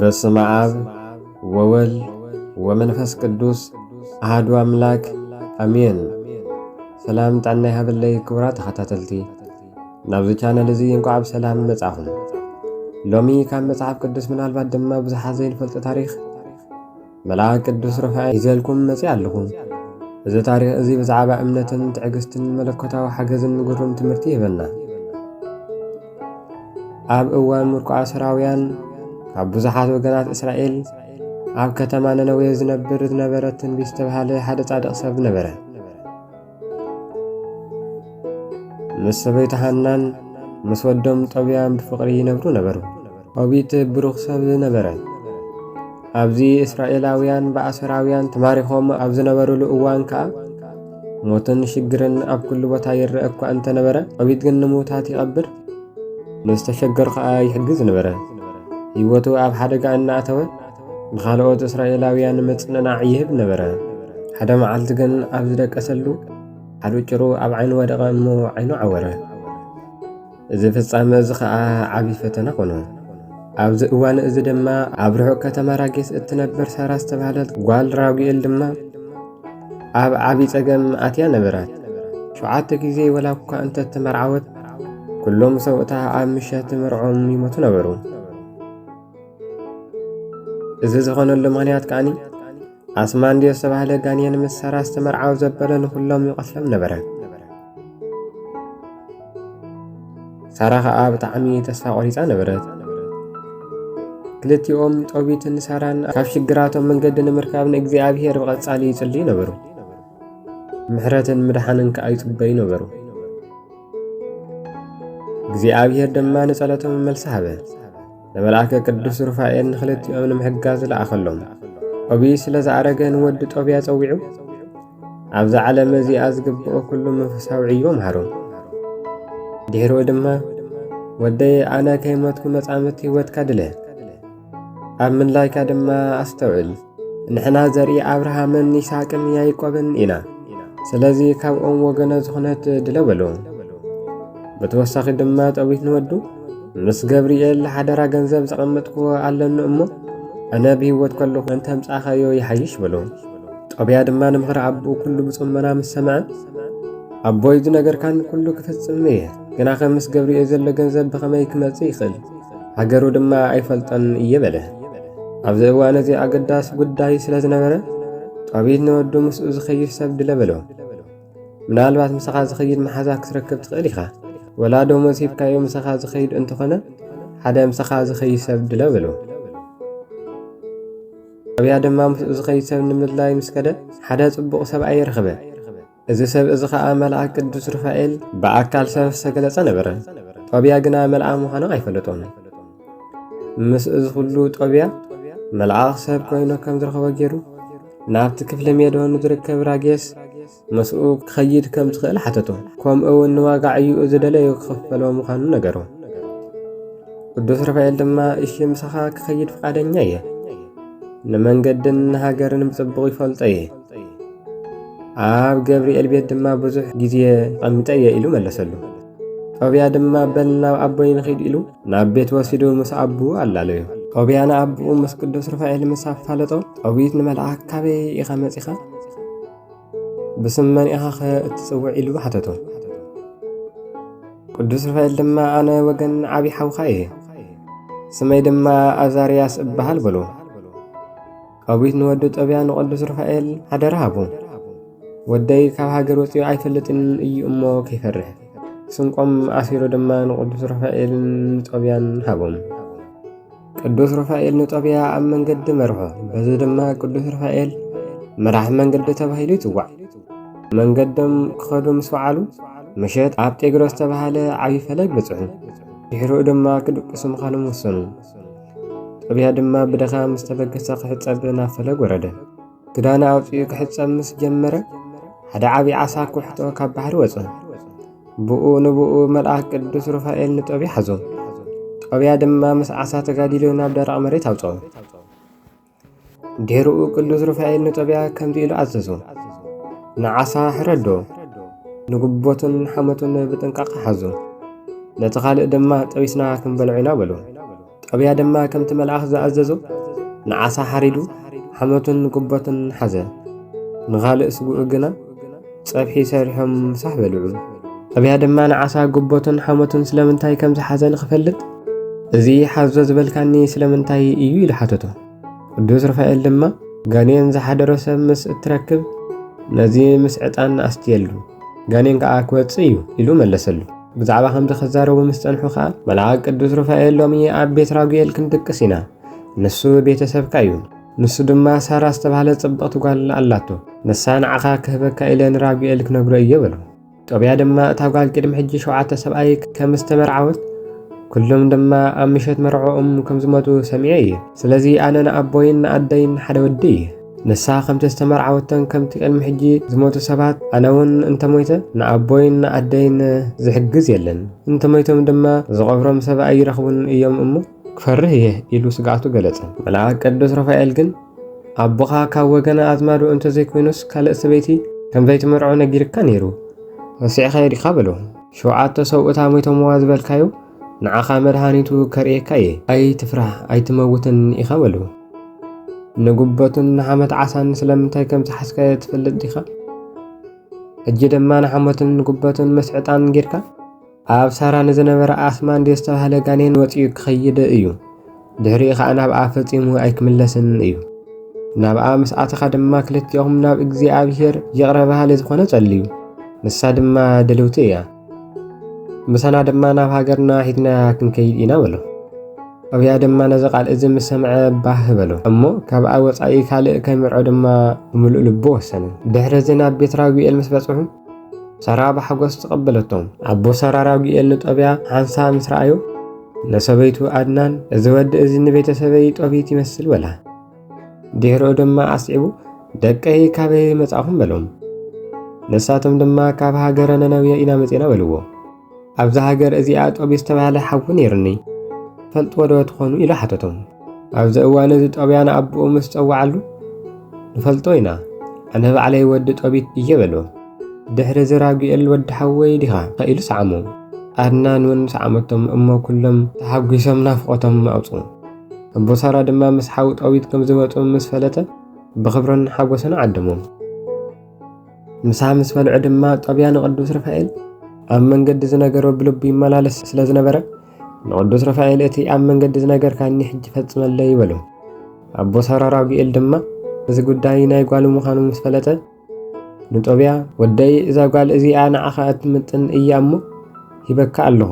በስመ አብ ወወልድ ወመንፈስ ቅዱስ አሐዱ አምላክ አሜን። ሰላም ጣና ይሃብለይ ክቡራት ተኸታተልቲ ናብዚ ቻናል እዚ እንኳዕ ብሰላም መጻኹም። ሎሚ ካብ መጽሓፍ ቅዱስ ምናልባት ድማ ብዙሓት ዘይንፈልጦ ታሪኽ መልአክ ቅዱስ ሩፋኤል ይዘልኩም መጽእ ኣለኹ። እዚ ታሪኽ እዚ ብዛዕባ እምነትን ትዕግስትን መለኮታዊ ሓገዝን ግሩም ትምህርቲ ይህበና። ኣብ እዋን ምርኮ ኣስራውያን ካብ ብዙሓት ወገናት እስራኤል ኣብ ከተማ ነነዌ ዝነበረ ትንቢት ዝተባሃለ ሓደ ጻድቕ ሰብ ነበረ። ምስ ሰበይቱ ሃናን ምስ ወዶም ጦብያን ብፍቕሪ ይነብሩ ነበሩ። ጦቢት ብሩኽ ሰብ ነበረ። ኣብዚ እስራኤላውያን ብኣስራውያን ተማሪኾም ኣብ ዝነበሩሉ እዋን ከዓ ሞትን ሽግርን ኣብ ኩሉ ቦታ ይርአ እኳ እንተነበረ ጦቢት ግን ንሙታት ይቐብር ንዝተሸገሩ ከዓ ይሕግዝ ነበረ። ህይወቱ ኣብ ሓደጋ እናእተወ ንኻልኦት እስራኤላውያን መጽንናዕ ይህብ ነበረ። ሓደ መዓልቲ ግን ኣብ ዝደቀሰሉ ሓሉጭሩ ኣብ ዓይኑ ወደቐ እሞ ዓይኑ ዓወረ። እዚ ፍጻመ እዚ ከዓ ዓብዪ ፈተና ኾነ። ኣብዚ እዋን እዚ ድማ ኣብ ርሑቕ ከተማ ራጌስ እትነብር ሳራ ዝተባህለት ጓል ራጉኤል ድማ ኣብ ዓብዪ ጸገም ኣትያ ነበራት። 7 ግዜ ወላ እኳ እንተተመርዓወት ኩሎም ሰውእታ ኣብ ምሸት መርዖም ይሞቱ ነበሩ። እዚ ዝኾነሉ ምኽንያት ከዓኒ ኣስማንዲዮስ ዝተባህለ ጋንየን ምስ ሳራ ዝተመርዓው ዘበለ ንኹሎም ይቐትሎም ነበረ። ሳራ ከዓ ብጣዕሚ ተስፋ ቆሪፃ ነበረት። ክልቲኦም ጦቢትን ሳራን ካብ ሽግራቶም መንገዲ ንምርካብ ንእግዚኣብሔር ብቐጻሊ ይጽልዩ ነበሩ። ምሕረትን ምድሓንን ከዓ ይጽበዩ ነበሩ። እግዚአብሔር ድማ ንጸሎቶም መልሲ ሃበ። ለመልአከ ቅዱስ ሩፋኤል ንኽልቲኦም ንምሕጋዝ ለኣኸሎም። ጦቢት ስለ ዝኣረገ ንወዲ ጦብያ ጸዊዑ ኣብዛ ዓለም እዚኣ ዝግብኦ ኩሉ መንፈሳዊ ዕዮ ምሃሮ። ድሕሪኡ ድማ ወደይ ኣነ ከይሞትኩ መጻምድቲ ህይወትካ ድለ፣ ኣብ ምንላይካ ድማ ኣስተውዕል። ንሕና ዘርኢ ኣብርሃምን ይስሐቅን ያዕቆብን ኢና። ስለዚ ካብኦም ወገነ ዝኾነት ድለ በሎ። ብተወሳኺ ድማ ጦቢት ንወዱ ምስ ገብርኤል ሓደራ ገንዘብ ዘቐመጥክዎ ኣለኒ እሞ ኣነ ብህይወት ከለኹ እንተ ምጻኻዮ ይሓይሽ በሎ። ጦብያ ድማ ንምኽሪ ኣቦኡ ኩሉ ብጽሞና ምስ ሰምዐ ኣቦይ እዚ ነገርካን ኩሉ ክፍጽም እየ፣ ግና ከም ምስ ገብርኤል ዘሎ ገንዘብ ብኸመይ ክመጽእ ይኽእል? ሃገሩ ድማ ኣይፈልጦን እየ በለ። ኣብዚ እዋን እዚ ኣገዳሲ ጉዳይ ስለ ዝነበረ ጦቢት ንወዱ ምስኡ ዝኸይድ ሰብ ድለ በሎ። ምናልባት ምሳኻ ዝኸይድ መሓዛ ክትረክብ ትኽእል ኢኻ፣ ወላ ደሞዝ ሂብካዮ ምሳኻ ዝኸይድ እንተኾነ ሓደ ምሳኻ ዝኸይድ ሰብ ድለ በሎ። ጦብያ ድማ ምስኡ ዝኸይድ ሰብ ንምድላይ ምስ ከደ ሓደ ጽቡቕ ሰብኣይ ረኸበ። እዚ ሰብ እዚ ከዓ መልአክ ቅዱስ ሩፋኤል ብኣካል ሰብ ዝተገለጸ ነበረ። ጦብያ ግና መልአክ ምዃኑ ኣይፈለጦም። ምስኡ ዝኹሉ ጦብያ መልአኽ ሰብ ኮይኑ ከም ዝረኸቦ ገይሩ ናብቲ ክፍለ ሜዶን ዝርከብ ራጌስ መስኡ ክኸይድ ከም ዝኽእል ሓተቶ። ከምኡውን ንዋጋዕ እዩ ዝደለዮ ክኸፈሎ ምዃኑ ነገሮ። ቅዱስ ሩፋኤል ድማ እሺ ምሳኻ ክኸይድ ፍቓደኛ እየ፣ ንመንገድን ንሃገርን ብጽቡቕ ይፈልጦ እየ፣ ኣብ ገብርኤል ቤት ድማ ብዙሕ ግዜ ቀሚጠ እየ ኢሉ መለሰሉ። ጦብያ ድማ በል ናብ ኣቦይ ንኸይድ ኢሉ ናብ ቤት ወሲዱ ምስ ኣቡኡ ኣላለዮ። ጦብያ ንኣቡኡ ምስ ቅዱስ ሩፋኤል ምስ ኣፋለጦ ጦቢት ንመልአክ ካበይ ኢኻ መጺኻ? ብስም መን ኢኻ ኸ እትጽውዕ ኢሉ ሓተቶ። ቅዱስ ሩፋኤል ድማ ኣነ ወገን ዓብዪ ሓውኻ እየ፣ ስመይ ድማ ኣዛርያስ እበሃል በሎ። ጦቢት ንወዲ ጦብያ ንቅዱስ ሩፋኤል ሓደራ ሃቡ። ወደይ ካብ ሃገር ወፂኡ ኣይፈልጥን እዩ እሞ ከይፈርሕ። ስንቆም ኣሲሩ ድማ ንቅዱስ ሩፋኤልን ንጦብያን ሃቦም። ቅዱስ ሩፋኤል ንጦብያ ኣብ መንገዲ መርሖ። በዚ ድማ ቅዱስ ሩፋኤል መራሒ መንገዲ ተባሂሉ ይጽዋዕ። መንገዶም ክኸዱ ምስ በዓሉ ምሸት ኣብ ጤግሮስ ዝተባሃለ ዓብዪ ፈለግ በጽሑ። ድሕሪኡ ድማ ክድቅሱ ምዃኖም ወሰኑ። ጦብያ ድማ ብድኻም ምስ ተበገሰ ክሕጸብ ናብ ፈለግ ወረደ። ክዳና ኣውፂኡ ክሕጸብ ምስ ጀመረ ሓደ ዓብዪ ዓሳ ኩሕቶ ካብ ባሕሪ ወፀ። ብኡ ንብኡ መልአክ ቅዱስ ሩፋኤል ንጦብያ ሓዞ። ጦብያ ድማ ምስ ዓሳ ተጋዲሉ ናብ ደረቕ መሬት ኣውፅኦ። ድሕሪኡ ቅዱስ ሩፋኤል ንጦብያ ከምዚ ኢሉ ኣዘዞ፣ ንዓሳ ሕረዶ፣ ንጉቦትን ሓመቱን ብጥንቃቐ ሓዞ፣ ነቲ ካልእ ድማ ጠቢስና ክንበልዖ ኢና በሎ። ጦብያ ድማ ከምቲ መልአኽ ዝኣዘዞ ንዓሳ ሓሪዱ ሓሞትን ጉቦትን ሓዘ። ንኻልእ ስጉኡ ግና ፀብሒ ሰሪሖም ምሳሕ በልዑ። ጦብያ ድማ ንዓሳ ጉቦትን ሓሞትን ስለምንታይ ከም ዝሓዘ ንኽፈልጥ እዚ ሓዞ ዝበልካኒ ስለምንታይ እዩ ኢሉ ሓተቶ። ቅዱስ ሩፋኤል ድማ ጋኔን ዝሓደሮ ሰብ ምስ እትረክብ ነዚ ምስ ዕጣን ኣስትየሉ ጋኔን ከዓ ክወፅእ እዩ ኢሉ መለሰሉ። ብዛዕባ ከምዚ ክዛረቡ ምስ ፀንሑ ከዓ መልአክ ቅዱስ ሩፋኤል ሎሚ ኣብ ቤት ራጉኤል ክንድቅስ ኢና፣ ንሱ ቤተሰብካ እዩ። ንሱ ድማ ሳራ ዝተባሃለ ጽብቕቲ ጓል ኣላቶ፣ ንሳ ንዓኻ ክህበካ ኢለ ንራጉኤል ክነግሮ እየ በሎ። ጦብያ ድማ እታ ጓል ቅድሚ ሕጂ 7 ሰብኣይ ከም ዝተመርዓወት ኩሎም ድማ ኣብ ምሸት መርዖኦም ከም ዝመቱ ሰሚዐ እየ። ስለዚ ኣነ ንኣቦይን ንኣደይን ሓደ ወዲ እየ። ንሳ ከምቲ ዝተመርዓወተን ከምቲ ቅድሚ ሕጂ ዝሞቱ ሰባት ኣነ እውን እንተሞይተ ንኣቦይን ንኣደይን ዝሕግዝ የለን፣ እንተሞይቶም ድማ ዝቐብሮም ሰብ ኣይረኽቡን እዮም እሞ ክፈርህ እየ ኢሉ ስጋኣቱ ገለጸ። መልአክ ቅዱስ ሩፋኤል ግን ኣቦኻ ካብ ወገነ ኣዝማዱ እንተዘይኮይኑስ ካልእ ሰበይቲ ከም ዘይትመርዖ ነጊርካ ነይሩ፣ ወሲዕኻ የዲኻ በሎ። 7 ሰብኡታ ሞይቶምዋ ዝበልካዮ ንዓኻ መድሃኒቱ ከርእየካ እየ፣ ኣይትፍራህ ኣይትመውትን ኢኻ በሎ። ንጉቦትን ንሓመት ዓሳን ስለምንታይ ከም ዝሓስከ ትፈልጥ ዲኻ? ሕጂ ድማ ንሓሞትን ንጉቦትን ምስ ዕጣን ጌርካ ኣብ ሳራ ንዝነበረ ኣስማንዴ ዝተባሃለ ጋኔን ወፂኡ ክኸይድ እዩ። ድሕሪኡ ከዓ ናብኣ ፈጺሙ ኣይክምለስን እዩ። ናብኣ ምስ ኣተኻ ድማ ክልቲኦም ናብ እግዚኣብሔር የቕረባሃለ ዝኾነ ጸልዩ፣ ንሳ ድማ ደልውቲ እያ። ምሳና ድማ ናብ ሃገርና ሒድና ክንከይድ ኢና በሎ። ጦብያ ድማ ነዚ ቃል እዚ ምስ ሰምዐ ባህ በሎ እሞ ካብኣ ወፃኢ ካልእ ከይምርዖ ድማ ብምሉእ ልቡ ወሰነ። ድሕሪ እዚ ናብ ቤት ራጉኤል ምስ በጽሑ ሳራ ብሓጎስ ተቐበለቶም። ኣቦ ሳራ ራጉኤል ንጦብያ ሓንሳ ምስ ረኣዮ ነሰበይቱ ኣድናን እዚ ወዲ እዚ ንቤተሰበይ ጦቢት ይመስል በላ። ድሕሪኡ ድማ ኣስዒቡ ደቀይ ካበይ መጻኹም በሎም። ንሳቶም ድማ ካብ ሃገረ ነነዌ ኢና መጺና በልዎ። ኣብዛ ሃገር እዚኣ ጦቢት ዝተባሃለ ሓዊ ነይሩኒ ፈልጥዎ ዶ ትኾኑ ኢሉ ሓተቶም። ኣብዚ እዋን እዚ ጦብያ ንኣቦኡ ምስ ፀዋዓሉ ንፈልጦ ኢና ኣነ ባዕለይ ወዲ ጦቢት እየ በሎ። ድሕሪ እዚ ራጉኤል ወዲ ሓወይ ዲኻ ኢሉ ሰዓሞ። ኣድናን እውን ሰዓመቶም እሞ ኩሎም ተሓጒሶም ናፍቆቶም ኣውፁ። ኣቦ ሳራ ድማ ምስ ሓዊ ጦቢት ከም ዝመፁ ምስ ፈለጠ ብኽብርን ሓጎስን ዓደሞም። ምሳ ምስ በልዑ ድማ ጦብያ ንቅዱስ ሩፋኤል ኣብ መንገዲ ዝነገሮ ብልቡ ይመላለስ ስለ ዝነበረ ንቅዱስ ሩፋኤል እቲ ኣብ መንገዲ ዝነገርካኒ ሕጂ ፈጽመለይ ይበሎ። ኣቦ ሳራ ራጉኤል ድማ እዚ ጉዳይ ናይ ጓሉ ምዃኑ ምስ ፈለጠ ንጦብያ ወደይ እዛ ጓል እዚኣ ንዓኻ እትምጥን እያ እሞ ሂበካ ኣለኹ፣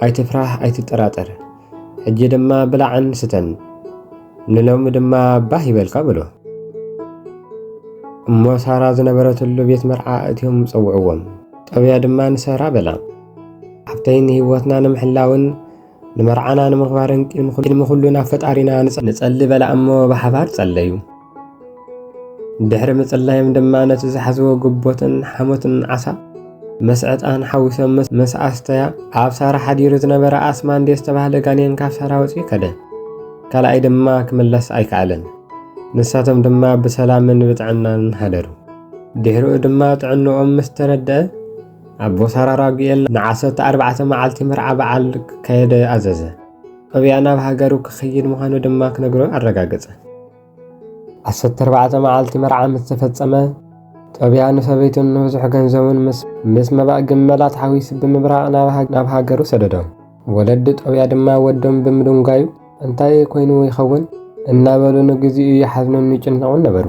ኣይትፍራህ ኣይትጠራጠር፣ ሕጂ ድማ ብላዕን ስተን፣ ንሎሚ ድማ ባህ ይበልካ በሎ። እሞ ሳራ ዝነበረትሉ ቤት መርዓ እትዮም ፀውዕዎም። ጦብያ ድማ ንሳራ በላ ሓፍተይ ንህይወትና ንምሕላውን ንመርዓና ንምኽባርን ቅድሚ ኩሉ ናብ ፈጣሪና ንጸሊ በላ እሞ ብሓባር ጸለዩ። ድሕሪ ምጽላዮም ድማ ነቲ ዝሓዝዎ ጉቦትን ሓሞትን ዓሳ ምስ ዕጣን ሓዊሶም ምስ ኣስተያ ኣብ ሳራ ሓዲሩ ዝነበረ ኣስማንዴ ዝተባሃለ ጋኔን ካብ ሳራ ወፂኡ ከደ። ካልኣይ ድማ ክምለስ ኣይከኣለን። ንሳቶም ድማ ብሰላምን ብጥዕናን ሃደሩ። ድሕሪኡ ድማ ጥዕንኦም ምስ ተረድአ ኣቦ ሳራ ራጉኤል ን14 መዓልቲ መርዓ በዓል ክካየደ ኣዘዘ። ጦብያ ናብ ሃገሩ ክኸይድ ምዃኑ ድማ ክነግሮ ኣረጋገጸ። 14 መዓልቲ መርዓ ምስ ተፈጸመ ጦብያ ንሰበይቱን ንብዙሕ ገንዘቡን ምስ መባእ ግመላት ሓዊሱ ብምብራቕ ናብ ሃገሩ ሰደዶም። ወለዲ ጦብያ ድማ ወዶም ብምድንጋዩ እንታይ ኮይኑ ይኸውን እናበሉ ንግዚኡ ይሓዝኑን ይጭነቑን ነበሩ።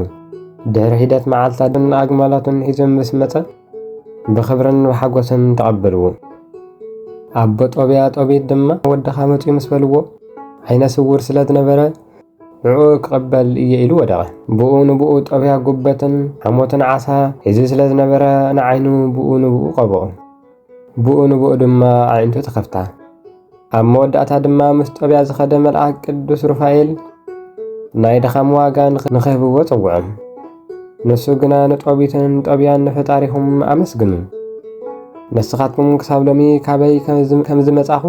ድሕሪ ሂደት መዓልታትን ኣግማላቱን ሒዞም ምስ መጸ ብኽብርን ብሓጎስን ተቐበልዎ። ኣቦ ጦብያ ጦቢት ድማ ወድኻ መፂኡ ምስ በልዎ ዓይነ ስውር ስለ ዝነበረ ንዕኡ ክቕበል እየ ኢሉ ወደቐ። ብኡ ንብኡ ጦብያ ጉበትን ሓሞትን ዓሳ ሒዙ ስለ ዝነበረ ንዓይኑ ብኡ ንብኡ ቀብኦ። ብኡ ንብኡ ድማ ኣዒንቱ ተኸፍታ። ኣብ መወዳእታ ድማ ምስ ጦብያ ዝኸደ መልአክ ቅዱስ ሩፋኤል ናይ ድኻም ዋጋ ንኽህብዎ ፀውዖም። ንሱ ግና ንጦቢትን ጦብያን ንፈጣሪኹም ኣመስግኑ፣ ንስኻትኩም ክሳብ ሎሚ ካበይ ከም ዝመጻኹ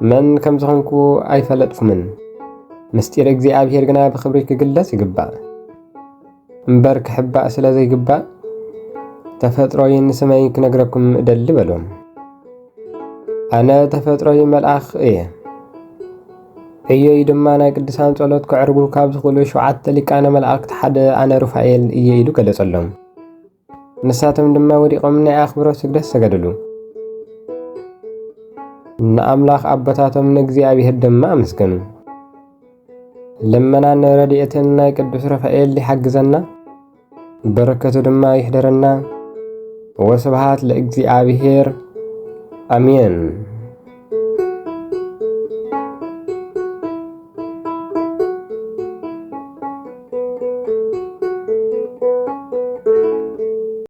መን ከም ዝኾንኩ ኣይፈለጥኩምን። ምስጢር እግዚኣብሔር ግና ብኽብሪ ክግለጽ ይግባእ እምበር ክሕባእ ስለ ዘይግባእ ተፈጥሮይ ንስመይ ክነግረኩም እደሊ በሎም። ኣነ ተፈጥሮይ መልኣኽ እየ፣ እየይ ድማ ናይ ቅዱሳን ጸሎት ክዕርጉ ካብ ዝኽእሉ 7 ሊቃነ መላእክቲ ሓደ ኣነ ሩፋኤል እየ ኢሉ ገለጸሎም። ንሳቶም ድማ ወዲቖም ናይ ኣኽብሮት ስግደት ሰገደሉ። ንኣምላኽ ኣቦታቶም ንእግዚአብሔር ድማ ኣመስገኑ። ልመናን ረድኤትን ናይ ቅዱስ ሩፋኤል ይሓግዘና፣ በረከቱ ድማ ይሕደረና። ወስብሃት ለእግዚአብሔር አሜን።